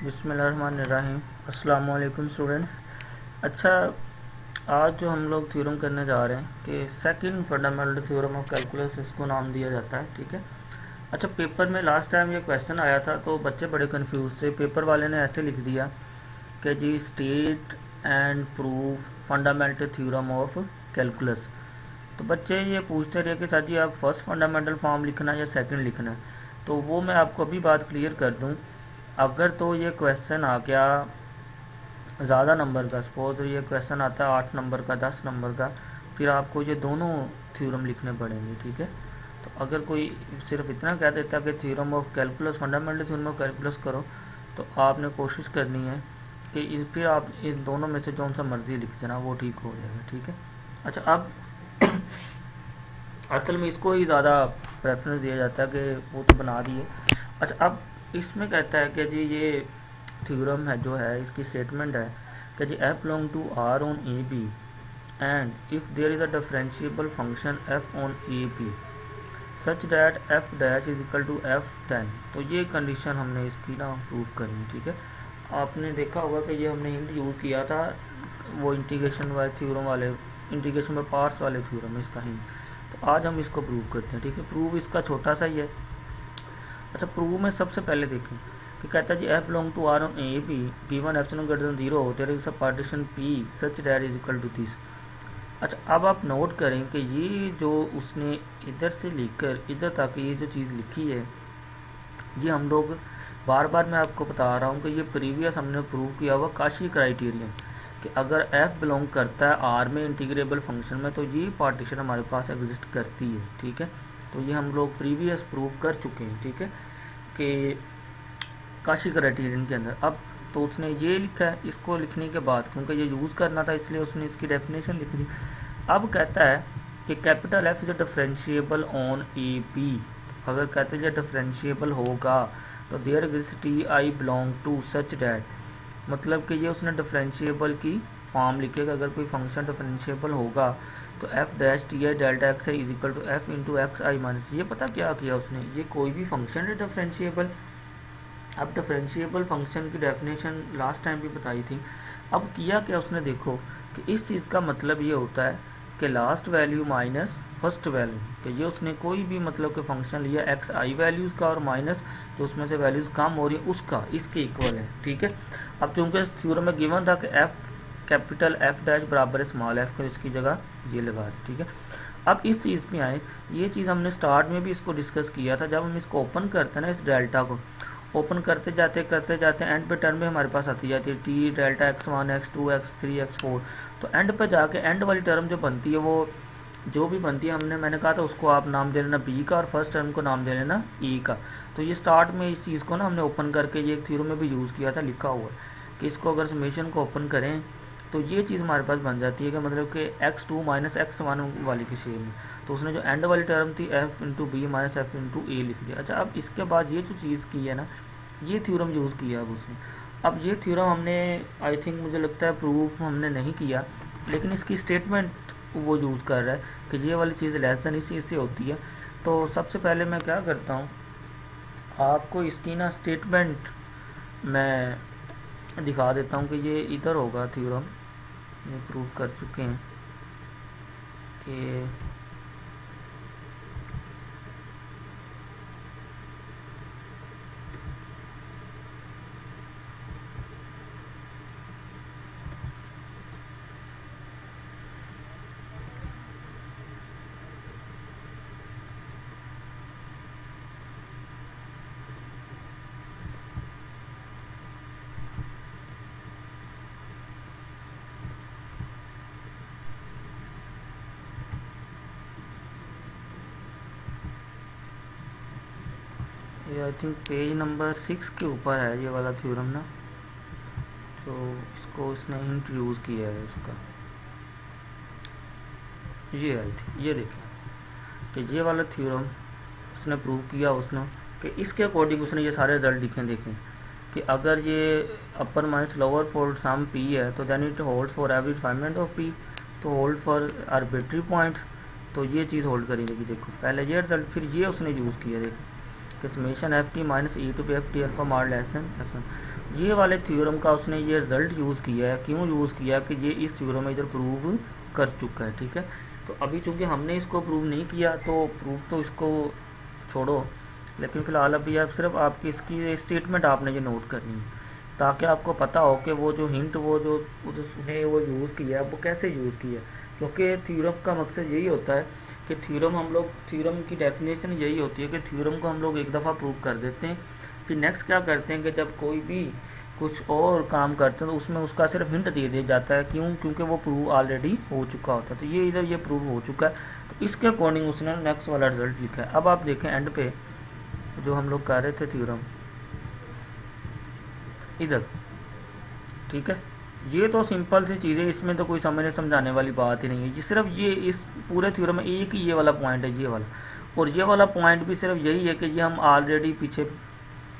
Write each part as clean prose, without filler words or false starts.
बिस्मिल्लाहिर्रहमानिर्रहीम। अस्सलाम वालेकुम स्टूडेंट्स। अच्छा, आज जो हम लोग थ्योरम करने जा रहे हैं कि second fundamental theorem of calculus, इसको नाम दिया जाता है। ठीक है। अच्छा, पेपर में लास्ट टाइम ये क्वेश्चन आया था तो बच्चे बड़े कंफ्यूज थे। पेपर वाले ने ऐसे लिख दिया कि जी state and proof fundamental theorem of calculus. तो बच्चे ये पूछते रहे कि सर जी आप फर्स्ट फंडामेंटल फॉर्म लिखना है या सेकंड लिखना है। तो वो मैं आपको अभी बात क्लियर कर दूं। अगर तो ये क्वेश्चन आ गया ज़्यादा नंबर का, सपोज ये क्वेश्चन आता है 8 नंबर का, 10 नंबर का, फिर आपको ये दोनों थ्योरम लिखने पड़ेंगे। ठीक है। तो अगर कोई सिर्फ इतना कह देता कि theorem of calculus, fundamental theorem of calculus करो, तो आपने कोशिश करनी है कि फिर आप इन दोनों में से जौन सा मर्जी लिख देना, वो ठीक हो जाएगा। ठीक है। अच्छा, अब असल में इसको ही ज़्यादा प्रेफरेंस दिया जाता है कि वो तो बना दिए। अच्छा, अब इसमें कहता है कि जी ये थ्योरम है जो है, इसकी स्टेटमेंट है कि जी F belong to R on A B and if there is a differentiable function F on A B such that F dash is equal to F 10। तो ये कंडीशन हमने इसकी ना प्रूव करनी। ठीक है। आपने देखा होगा कि ये हमने हिंट यूज़ किया था वो इंटीग्रेशन वाले थ्योरम वाले, इंटीग्रेशन में पार्ट्स वाले थ्योरम, इसका हिंट। तो आज हम इसको प्रूव करते हैं। ठीक है। प्रूव इसका छोटा सा ही है। अच्छा, प्रूव में सबसे पहले देखें कि कहता है जी F belong to R on A B given epsilon greater than 0 there is a partition P such that is equal to this. अच्छा, अब आप नोट करें कि ये जो उसने इधर से लेकर इधर तक ये जो चीज़ लिखी है, ये हम लोग बार बार मैं आपको बता रहा हूँ कि ये प्रीवियस हमने प्रूव किया हुआ काशी क्राइटेरियन कि अगर f बिलोंग करता है r में इंटीग्रेबल फंक्शन में, तो ये पार्टीशन हमारे पास एग्जिस्ट करती है। ठीक है। तो ये हम लोग प्रीवियस प्रूव कर चुके हैं। ठीक है, कि काशी क्राइटेरियन के अंदर। अब तो उसने ये लिखा है, इसको लिखने के बाद क्योंकि ये यूज़ करना था इसलिए उसने इसकी डेफिनेशन लिख दी। अब कहता है कि capital F is a differentiable on A b. अगर कहते हैं डिफरेंशिएबल होगा तो there exist t i belong to such that, मतलब कि ये उसने डिफरेंशिएबल की फॉर्म लिखेगा। अगर कोई फंक्शन डिफरेंशिएबल होगा तो f dash t i delta x i is equal to f into x i minus, ये पता क्या किया उसने, ये कोई भी फंक्शन है डिफरेंशिएबल। अब डिफरेंशिएबल फंक्शन की डेफिनेशन लास्ट टाइम भी बताई थी। अब किया क्या उसने, देखो कि इस चीज़ का मतलब ये होता है कि last value minus first value, कि ये उसने कोई भी मतलब कि फंक्शन लिया एक्स आई वैल्यूज़ का और माइनस जो उसमें से वैल्यूज़ कम हो रही है उसका, इसके इक्वल है। ठीक है। अब चूँकि इस थ्योरम में गिवन था कि एफ कैपिटल एफ डैश बराबर स्मॉल एफ का, इसकी जगह ये लगा दी। ठीक है। अब इस चीज़ पे आए, ये चीज़ हमने स्टार्ट में भी इसको डिस्कस किया था। जब हम इसको ओपन करते हैं ना, इस डेल्टा को ओपन करते जाते एंड पे टर्म में हमारे पास आती जाती है T delta x1 x2 x3 x4। तो एंड पे जाके एंड वाली टर्म जो बनती है, वो जो भी बनती है मैंने कहा था उसको आप नाम दे लेना बी का और फर्स्ट टर्म को नाम दे लेना ई का। तो ये स्टार्ट में इस चीज़ को ना हमने ओपन करके ये एक थ्योरम में भी यूज़ किया था, लिखा हुआ है कि इसको अगर समेशन को ओपन करें तो ये चीज़ हमारे पास बन जाती है कि मतलब कि x2 माइनस x1 वाली की शेप में। तो उसने जो एंड वाली टर्म थी f into B minus F into A लिख दिया। अच्छा, अब इसके बाद ये जो चीज़ की है ना, ये थ्योरम यूज़ किया अब उसने। अब ये थ्योरम हमने आई थिंक मुझे लगता है प्रूफ हमने नहीं किया, लेकिन इसकी स्टेटमेंट वो यूज़ कर रहा है कि ये वाली चीज़ लेस देन इस चीज़ से होती है। तो सबसे पहले मैं क्या करता हूँ, आपको इसकी ना स्टेटमेंट मैं दिखा देता हूँ कि ये इधर होगा थ्योरम, ये प्रूव कर चुके हैं कि ये आई थिंक पेज नंबर 6 के ऊपर है ये वाला थ्योरम ना, तो इसको उसने हिंट यूज़ किया है उसका। ये आई थी, ये देखें कि ये वाला थ्योरम उसने प्रूव किया उसने कि इसके अकॉर्डिंग उसने ये सारे रिजल्ट लिखे। देखें कि अगर ये upper minus lower for some p है तो then it hold for every refinement of p, तो होल्ड फॉर आर्बिट्री पॉइंट्स, तो ये चीज़ होल्ड करेगी। देखो पहले ये रिजल्ट, फिर ये उसने यूज़ किया। देखो कि summation f t minus e to b f t alpha मार लेस देन एफ। ये वाले थ्योरम का उसने ये रिजल्ट यूज़ किया है। क्यों यूज़ किया? कि ये इस थ्योरम में इधर प्रूव कर चुका है, ठीक है। तो अभी चूंकि हमने इसको प्रूव नहीं किया तो प्रूफ तो इसको छोड़ो, लेकिन फ़िलहाल अभी आप सिर्फ आपकी इसकी स्टेटमेंट आपने ये नोट करनी है, ताकि आपको पता हो कि वो जो हिंट वो जो उसने वो यूज़ किया है वो कैसे यूज़ किया है। क्योंकि थ्योरम का मकसद यही होता है कि थ्योरम की डेफिनेशन यही होती है कि थ्योरम को हम लोग एक दफ़ा प्रूव कर देते हैं, फिर नेक्स्ट क्या करते हैं कि जब कोई भी कुछ और काम करते हैं तो उसमें उसका सिर्फ हिंट दे दिया जाता है। क्यों? क्योंकि वो प्रूव ऑलरेडी हो चुका होता है। तो ये इधर ये प्रूव हो चुका है, तो इसके अकॉर्डिंग उसने नेक्स्ट वाला रिजल्ट लिखा है। अब आप देखें एंड पे जो हम लोग कर रहे थे थ्योरम इधर, ठीक है। ये तो सिंपल सी चीज़ है, इसमें तो कोई समझाने वाली बात ही नहीं है। ये सिर्फ ये इस पूरे थ्योरम में एक ही ये वाला पॉइंट है, ये वाला, और ये वाला पॉइंट भी सिर्फ यही है कि ये हम ऑलरेडी पीछे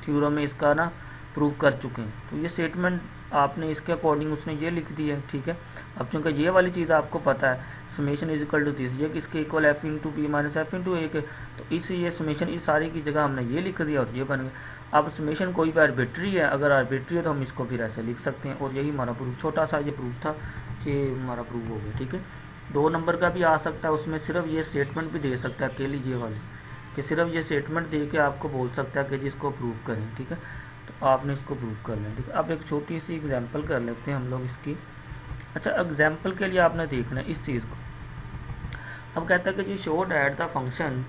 थ्योरम में इसका ना प्रूव कर चुके हैं। तो ये स्टेटमेंट आपने इसके अकॉर्डिंग उसने ये लिख दी है, ठीक है। अब चूँकि ये वाली चीज़ आपको पता है, summation is equal to this, ये किसके equal F into B minus F into A के, तो इस ये समेशन इस सारी की जगह हमने ये लिख दिया और ये बन गया। अब समेशन कोई भी आर्बिट्री है, अगर आर्बिट्री है तो हम इसको फिर ऐसे लिख सकते हैं, और यही हमारा प्रूफ, छोटा सा ये प्रूफ था, ये हमारा प्रूफ हो गया, ठीक है। 2 नंबर का भी आ सकता है, उसमें सिर्फ ये स्टेटमेंट भी दे सकता है अकेली ये वाली, कि सिर्फ ये स्टेटमेंट दे के आपको बोल सकता है कि जिसको प्रूफ करें, ठीक है। तो आपने इसको प्रूफ कर लें, ठीक है। अब एक छोटी सी एग्जांपल कर लेते हैं हम लोग इसकी। अच्छा, एग्जांपल के लिए आपने देखना है इस चीज़ को। अब कहता है कि जी शो दैट द फंक्शन,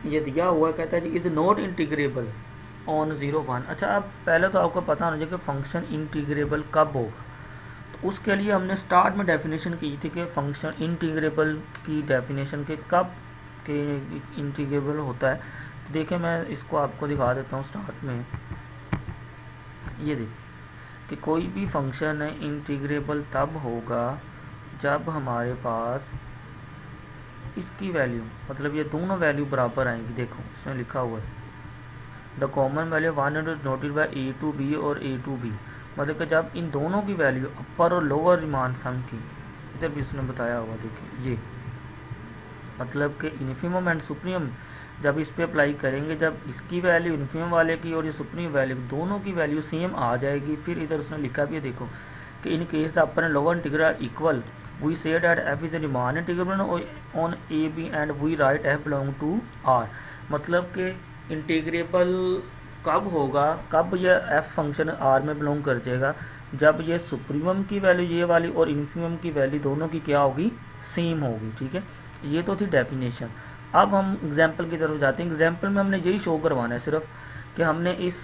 ये दिया हुआ कहता है जी इज़ नॉट इंटीग्रेबल ऑन 0 1। अच्छा, अब पहले तो आपको पता होना चाहिए कि फंक्शन इंटीग्रेबल कब होगा। तो उसके लिए हमने स्टार्ट में डेफिनेशन की थी कि फंक्शन इंटीग्रेबल की डेफिनेशन के कब के इंटीग्रेबल होता है। देखिए मैं इसको आपको दिखा देता हूँ स्टार्ट में। ये देखिए कि कोई भी फंक्शन है इंटीग्रेबल तब होगा जब हमारे पास इसकी वैल्यू, मतलब ये दोनों वैल्यू बराबर आएंगी। देखो इसमें लिखा हुआ है the common value 1 noted by a to b और ए टू बी, मतलब कि जब इन दोनों की वैल्यू अपर और लोअर रिमान सम की, इधर भी उसने बताया हुआ। देखिए ये मतलब कि इन्फिमम एंड सुप्रीम जब इस पे अप्लाई करेंगे, जब इसकी वैल्यू इन्फिमम वाले की और ये सुप्रीम वैल्यू दोनों की वैल्यू सेम आ जाएगी, फिर इधर उसने लिखा भी है देखो कि in case the upper and lower integral are equal we say that f is a Riemann integral on A B and we write f belong to R। मतलब कि इंटीग्रेबल कब होगा, कब यह f फंक्शन R में belong कर जाएगा, जब ये सुप्रीमम की वैल्यू ये वाली और इन्फिमम की वैल्यू दोनों की क्या होगी, सेम होगी, ठीक है। ये तो थी डेफिनेशन। अब हम एग्जाम्पल की तरफ जाते हैं। एग्जाम्पल में हमने यही शो करवाना है सिर्फ कि हमने इस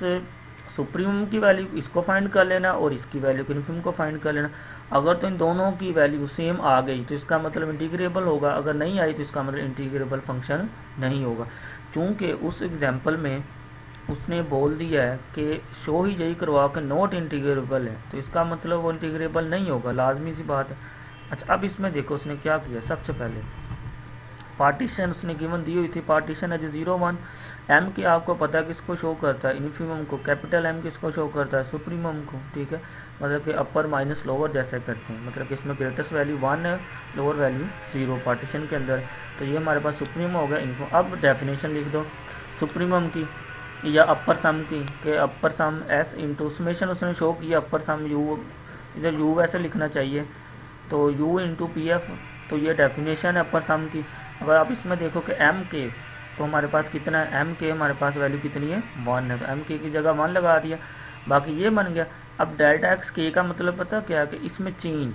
सुप्रीमम की वैल्यू इसको फाइंड कर लेना और इसकी वैल्यू इन्फिमम को फाइंड कर लेना। अगर तो इन दोनों की वैल्यू सेम आ गई तो इसका मतलब इंटीग्रेबल होगा, अगर नहीं आई तो इसका मतलब इंटीग्रेबल फंक्शन नहीं होगा। चूँकि उस एग्जाम्पल में उसने बोल दिया है कि शो ही यही करवा के नॉट इंटीग्रेबल है, तो इसका मतलब वो इंटीग्रेबल नहीं होगा, लाजमी सी बात है। अच्छा, अब इसमें देखो उसने क्या किया। सबसे पहले पार्टीशन उसने गिवन दी हुई थी, पार्टीशन है जो 0 1 एम की आपको पता है किसको शो करता है, इन्फिमम को, कैपिटल एम किसको शो करता है, सुप्रीमम को, ठीक है। मतलब कि अपर माइनस लोअर जैसे करते हैं, मतलब कि इसमें ग्रेटेस्ट वैल्यू 1 है, लोअर वैल्यू 0 पार्टीशन के अंदर। तो ये हमारे पास सुप्रीमम हो गया इन्फिमम। अब डेफिनेशन लिख दो सुप्रीमम की या अपर सम की, कि अपर सम एस इंटू समेशन उसने शो किया अपर सम यू, इधर यू वैसे लिखना चाहिए, तो यू इंटू पी एफ, तो ये डेफिनेशन है अपर सम की। अगर आप इसमें देखो कि एम के, तो हमारे पास कितना है, एम के हमारे पास वैल्यू कितनी है 1 है, तो एम के की जगह 1 लगा दिया, बाकी ये बन गया। अब डेल्टा एक्स के का मतलब पता क्या है कि इसमें चेंज,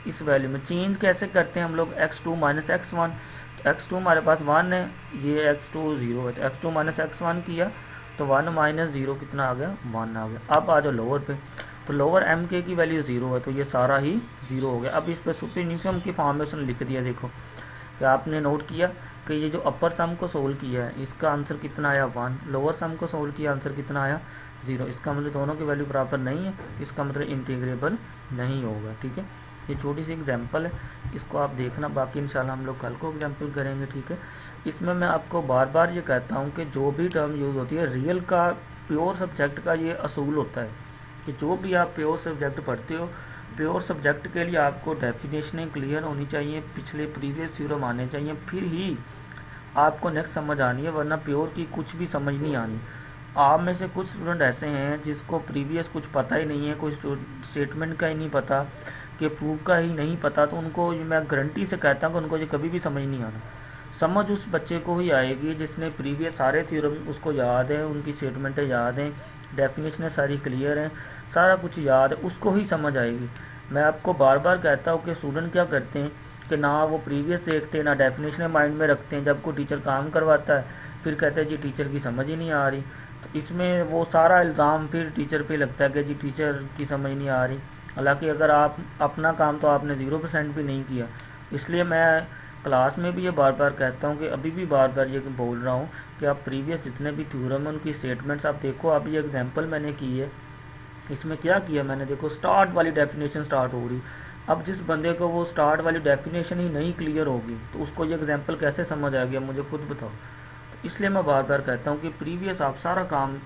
इस वैल्यू में चेंज कैसे करते हैं हम लोग, x2 माइनस x1, तो x2 हमारे पास 1 है, ये x2 0 है, तो x2 माइनस x1 किया तो 1 माइनस 0 कितना आ गया, 1 आ गया। अब आ जाओ लोअर पे, तो लोअर एम के की वैल्यू 0 है, तो ये सारा ही 0 हो गया। अब इस पर सुपरइन्फिमम की फॉर्म में उसने लिख दिया। देखो कि आपने नोट किया कि ये जो अपर सम को सोल्व किया है इसका आंसर कितना आया 1, लोअर सम को सोल्व किया आंसर कितना आया 0, इसका मतलब दोनों की वैल्यू बराबर नहीं है, इसका मतलब इंटीग्रेबल नहीं होगा, ठीक है। ये छोटी सी एग्जांपल है, इसको आप देखना, बाकी इंशाल्लाह हम लोग कल को एग्जांपल करेंगे, ठीक है। इसमें मैं आपको बार बार ये कहता हूँ कि जो भी टर्म यूज़ होती है रियल का, प्योर सब्जेक्ट का ये असूल होता है कि जो भी आप प्योर सब्जेक्ट पढ़ते हो, प्योर सब्जेक्ट के लिए आपको डेफिनेशनें क्लियर होनी चाहिए, पिछले प्रीवियस थ्योरम आने चाहिए, फिर ही आपको नेक्स्ट समझ आनी है, वरना प्योर की कुछ भी समझ नहीं आनी। आप में से कुछ स्टूडेंट ऐसे हैं जिसको प्रीवियस कुछ पता ही नहीं है, कोई स्टेटमेंट का ही नहीं पता, कि प्रूफ का ही नहीं पता, तो उनको मैं गारंटी से कहता हूँ कि उनको ये कभी भी समझ नहीं आना। समझ उस बच्चे को ही आएगी जिसने प्रीवियस सारे थ्योरम उसको याद है, उनकी स्टेटमेंटें याद हैं, डेफिनेशनें सारी क्लियर हैं, सारा कुछ याद है, उसको ही समझ आएगी। मैं आपको बार बार कहता हूँ कि स्टूडेंट क्या करते हैं कि ना वो प्रीवियस देखते हैं, ना डेफिनेशन माइंड में रखते हैं, जब कोई टीचर काम करवाता है फिर कहते हैं जी टीचर की समझ ही नहीं आ रही। तो इसमें वो सारा इल्ज़ाम फिर टीचर पे लगता है कि जी टीचर की समझ नहीं आ रही। हालांकि अगर आप अपना काम तो आपने 0% भी नहीं किया। इसलिए मैं क्लास में भी ये बार बार कहता हूँ कि अभी भी बार बार ये बोल रहा हूँ कि आप प्रीवियस जितने भी थ्योरम है उनकी स्टेटमेंट्स आप देखो। अब ये एग्जांपल मैंने की है, इसमें क्या किया मैंने, देखो स्टार्ट वाली डेफिनेशन स्टार्ट हो रही। अब जिस बंदे को वो स्टार्ट वाली डेफिनेशन ही नहीं क्लियर होगी तो उसको ये एग्जांपल कैसे समझ आ गया, मुझे खुद बताओ। तो इसलिए मैं बार बार कहता हूँ कि प्रीवियस आप सारा काम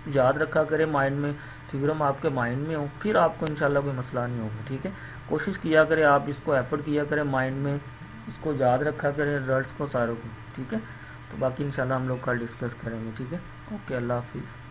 याद रखा करें माइंड में, थ्योरम आपके माइंड में हो, फिर आपको इंशाल्लाह कोई मसला नहीं होगा। ठीक है, कोशिश किया करें आप, इसको एफर्ट किया करें माइंड में, इसको याद रखा करें रिजल्ट्स को सारों को। ठीक है, तो बाकी इंशाल्लाह हम लोग कल डिस्कस करेंगे। ठीक है, ओके, अल्लाह हाफिज़।